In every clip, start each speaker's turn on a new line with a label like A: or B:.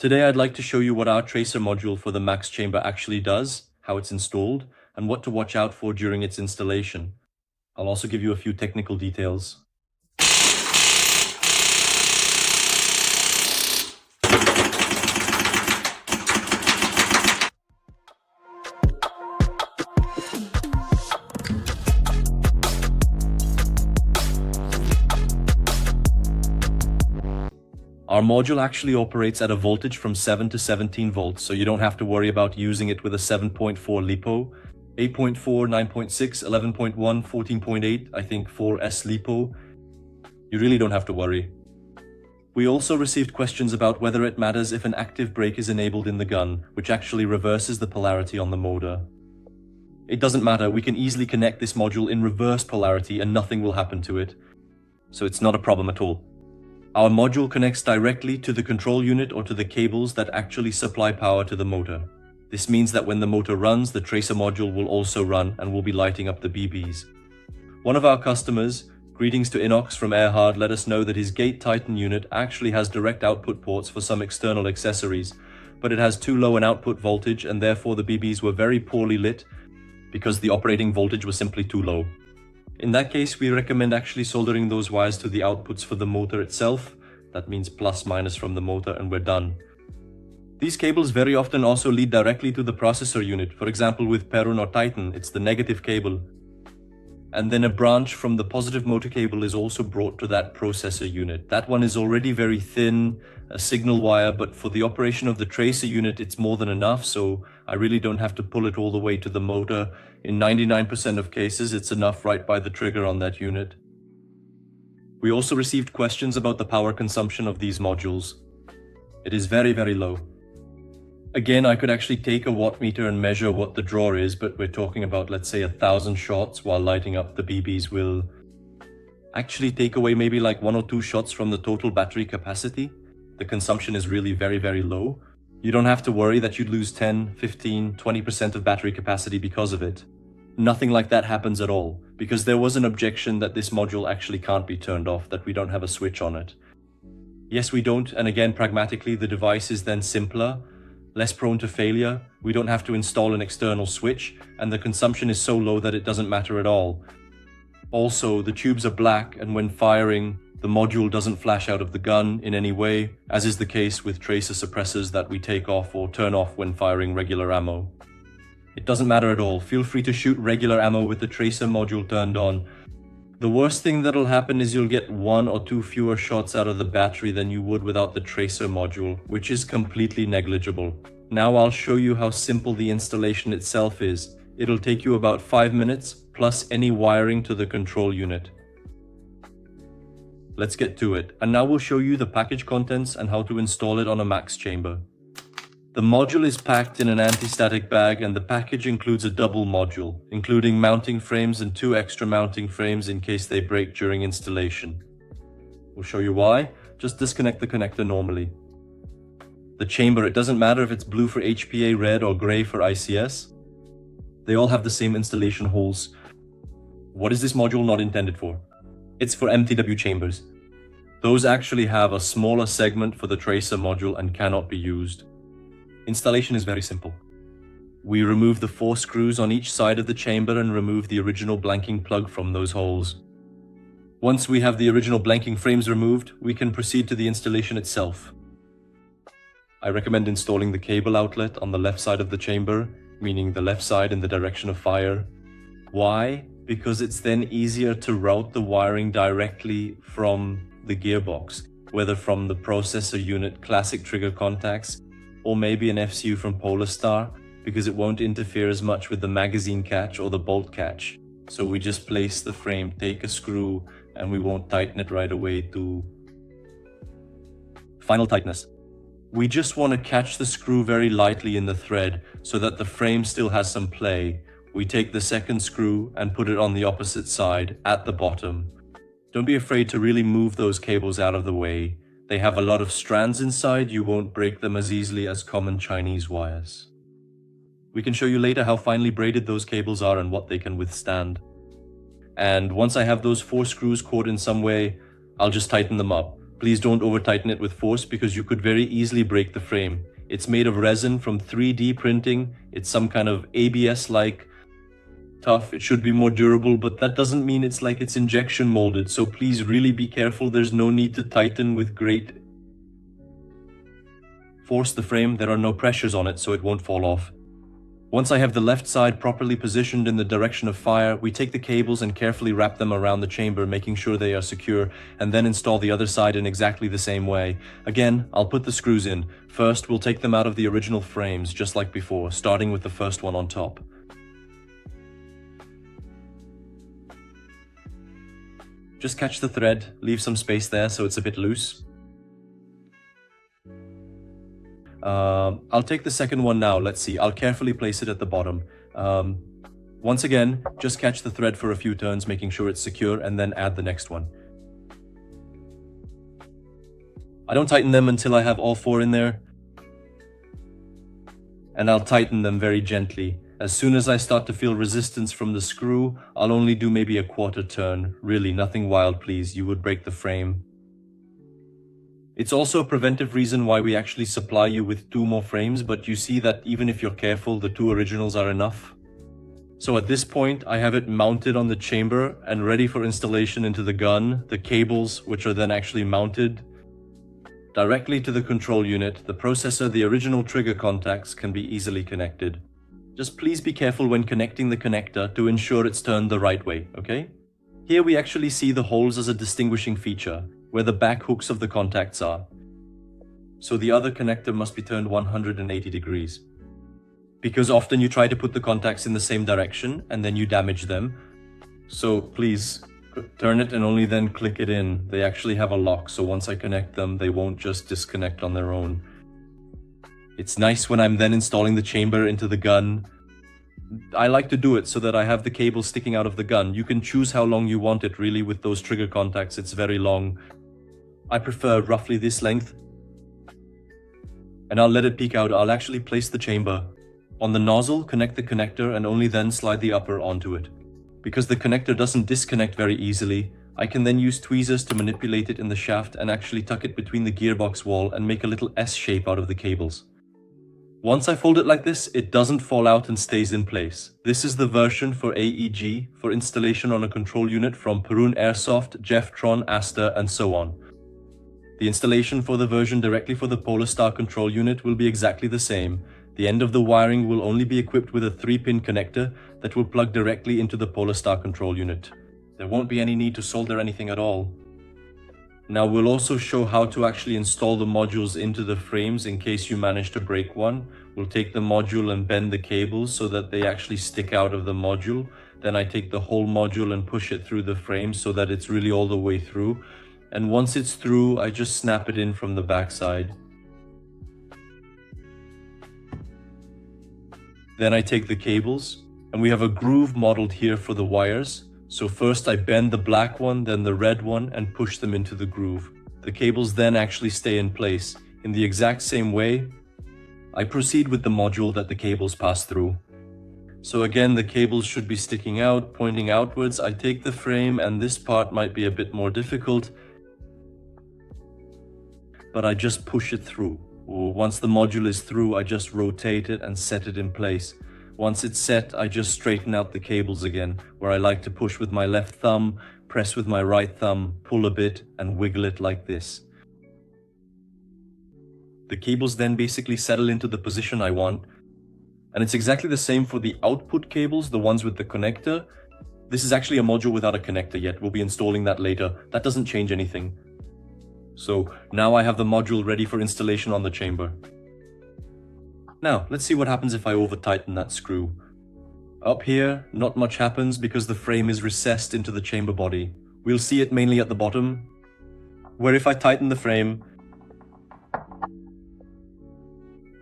A: Today I'd like to show you what our tracer module for the MAXX chamber actually does, how it's installed, and what to watch out for during its installation. I'll also give you a few technical details. Our module actually operates at a voltage from 7 to 17 volts, so you don't have to worry about using it with a 7.4 LiPo, 8.4, 9.6, 11.1, 14.8, I think 4S LiPo. You really don't have to worry. We also received questions about whether it matters if an active brake is enabled in the gun, which actually reverses the polarity on the motor. It doesn't matter, we can easily connect this module in reverse polarity and nothing will happen to it. So it's not a problem at all. Our module connects directly to the control unit or to the cables that actually supply power to the motor. This means that when the motor runs, the tracer module will also run and will be lighting up the BBs. One of our customers, greetings to Inox from Earhard, let us know that his Gate Titan unit actually has direct output ports for some external accessories, but it has too low an output voltage and therefore the BBs were very poorly lit because the operating voltage was simply too low. In that case, we recommend actually soldering those wires to the outputs for the motor itself. That means plus minus from the motor and we're done. These cables very often also lead directly to the processor unit. For example, with Perun or Titan, it's the negative cable. And then a branch from the positive motor cable is also brought to that processor unit. That one is already very thin, a signal wire, but for the operation of the tracer unit, it's more than enough, so I really don't have to pull it all the way to the motor. In 99% of cases, it's enough right by the trigger on that unit. We also received questions about the power consumption of these modules. It is very, very low. Again, I could actually take a watt meter and measure what the draw is, but we're talking about, let's say, 1,000 shots, while lighting up the BBs will actually take away maybe like 1 or 2 shots from the total battery capacity. The consumption is really very, very low. You don't have to worry that you'd lose 10, 15, 20% of battery capacity because of it. Nothing like that happens at all, because there was an objection that this module actually can't be turned off, that we don't have a switch on it. Yes, we don't, and again, pragmatically, the device is then simpler, less prone to failure. We don't have to install an external switch, and the consumption is so low that it doesn't matter at all. Also, the tubes are black, and when firing, the module doesn't flash out of the gun in any way, as is the case with tracer suppressors that we take off or turn off when firing regular ammo. It doesn't matter at all. Feel free to shoot regular ammo with the tracer module turned on. The worst thing that'll happen is you'll get 1 or 2 fewer shots out of the battery than you would without the tracer module, which is completely negligible. Now I'll show you how simple the installation itself is. It'll take you about 5 minutes, plus any wiring to the control unit. Let's get to it, and now we'll show you the package contents and how to install it on a MAXX chamber. The module is packed in an anti-static bag, and the package includes a double module, including mounting frames and 2 extra mounting frames in case they break during installation. We'll show you why. Just disconnect the connector normally. The chamber, it doesn't matter if it's blue for HPA, red or gray for ICS. They all have the same installation holes. What is this module not intended for? It's for MTW chambers. Those actually have a smaller segment for the tracer module and cannot be used. Installation is very simple. We remove the 4 screws on each side of the chamber and remove the original blanking plug from those holes. Once we have the original blanking frames removed, we can proceed to the installation itself. I recommend installing the cable outlet on the left side of the chamber, meaning the left side in the direction of fire. Why? Because it's then easier to route the wiring directly from the gearbox, whether from the processor unit classic trigger contacts, or maybe an FCU from Polestar, because it won't interfere as much with the magazine catch or the bolt catch. So we just place the frame, take a screw, and we won't tighten it right away to final tightness. We just want to catch the screw very lightly in the thread so that the frame still has some play. We take the second screw and put it on the opposite side at the bottom. Don't be afraid to really move those cables out of the way. They have a lot of strands inside, you won't break them as easily as common Chinese wires. We can show you later how finely braided those cables are and what they can withstand. And once I have those 4 screws caught in some way, I'll just tighten them up. Please don't over tighten it with force because you could very easily break the frame. It's made of resin from 3D printing. It's some kind of ABS-like tough. It should be more durable, but that doesn't mean it's like it's injection molded. So please really be careful. There's no need to tighten with great force the frame. There are no pressures on it, so it won't fall off. Once I have the left side properly positioned in the direction of fire, we take the cables and carefully wrap them around the chamber, making sure they are secure, and then install the other side in exactly the same way. Again, I'll put the screws in. First, we'll take them out of the original frames, just like before, starting with the first one on top. Just catch the thread, leave some space there so it's a bit loose. I'll take the second one now. Let's see. I'll carefully place it at the bottom. Once again, just catch the thread for a few turns, making sure it's secure, and then add the next one. I don't tighten them until I have all four in there. And I'll tighten them very gently. As soon as I start to feel resistance from the screw, I'll only do maybe a quarter turn. Really, nothing wild, please. You would break the frame. It's also a preventive reason why we actually supply you with 2 more frames, but you see that even if you're careful, the 2 originals are enough. So at this point, I have it mounted on the chamber and ready for installation into the gun, the cables, which are then actually mounted directly to the control unit. The processor, the original trigger contacts can be easily connected. Just please be careful when connecting the connector to ensure it's turned the right way, okay? Here we actually see the holes as a distinguishing feature, where the back hooks of the contacts are. So the other connector must be turned 180 degrees. Because often you try to put the contacts in the same direction and then you damage them. So please turn it and only then click it in. They actually have a lock, so once I connect them, they won't just disconnect on their own. It's nice when I'm then installing the chamber into the gun. I like to do it so that I have the cable sticking out of the gun. You can choose how long you want it, really. With those trigger contacts, it's very long. I prefer roughly this length. And I'll let it peek out. I'll actually place the chamber on the nozzle, connect the connector, and only then slide the upper onto it. Because the connector doesn't disconnect very easily, I can then use tweezers to manipulate it in the shaft and actually tuck it between the gearbox wall and make a little S shape out of the cables. Once I fold it like this, it doesn't fall out and stays in place. This is the version for AEG for installation on a control unit from Perun Airsoft, Jeftron, Asta, and so on. The installation for the version directly for the Polarstar control unit will be exactly the same. The end of the wiring will only be equipped with a 3-pin connector that will plug directly into the Polarstar control unit. There won't be any need to solder anything at all. Now we'll also show how to actually install the modules into the frames in case you manage to break one. We'll take the module and bend the cables so that they actually stick out of the module. Then I take the whole module and push it through the frame so that it's really all the way through. And once it's through, I just snap it in from the backside. Then I take the cables, and we have a groove modeled here for the wires. So first I bend the black one, then the red one, and push them into the groove. The cables then actually stay in place. In the exact same way, I proceed with the module that the cables pass through. So again, the cables should be sticking out, pointing outwards. I take the frame, and this part might be a bit more difficult, but I just push it through. Once the module is through, I just rotate it and set it in place. Once it's set, I just straighten out the cables again, where I like to push with my left thumb, press with my right thumb, pull a bit, and wiggle it like this. The cables then basically settle into the position I want. And it's exactly the same for the output cables, the ones with the connector. This is actually a module without a connector yet. We'll be installing that later. That doesn't change anything. So now I have the module ready for installation on the chamber. Now, let's see what happens if I over-tighten that screw. Up here, not much happens because the frame is recessed into the chamber body. We'll see it mainly at the bottom, where if I tighten the frame,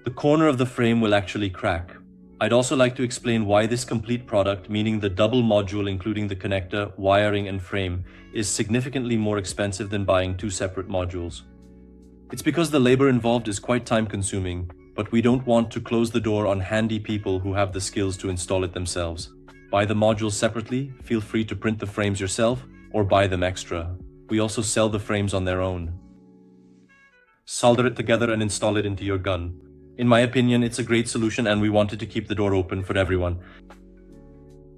A: the corner of the frame will actually crack. I'd also like to explain why this complete product, meaning the double module including the connector, wiring, and frame, is significantly more expensive than buying 2 separate modules. It's because the labor involved is quite time-consuming, but we don't want to close the door on handy people who have the skills to install it themselves. Buy the modules separately, feel free to print the frames yourself, or buy them extra. We also sell the frames on their own. solder it together and install it into your gun. In my opinion, it's a great solution and we wanted to keep the door open for everyone.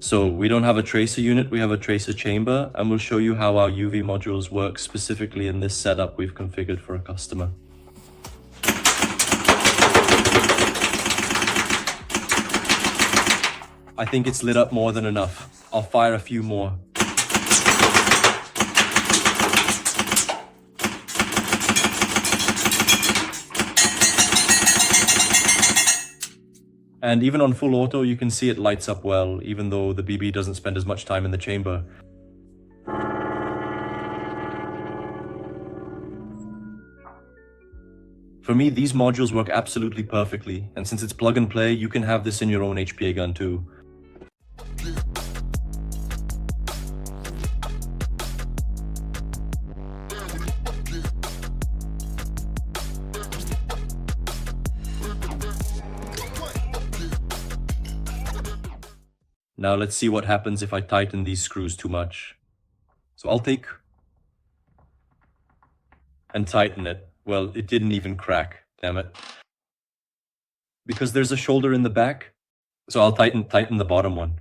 A: So we don't have a tracer unit, we have a tracer chamber, and we'll show you how our UV modules work specifically in this setup we've configured for a customer. I think it's lit up more than enough. I'll fire a few more. And even on full auto, you can see it lights up well, even though the BB doesn't spend as much time in the chamber. For me, these modules work absolutely perfectly, and since it's plug and play, you can have this in your own HPA gun too. Now let's see what happens if I tighten these screws too much. So I'll take and tighten it. Well, it didn't even crack, damn it. Because there's a shoulder in the back, so I'll tighten the bottom one.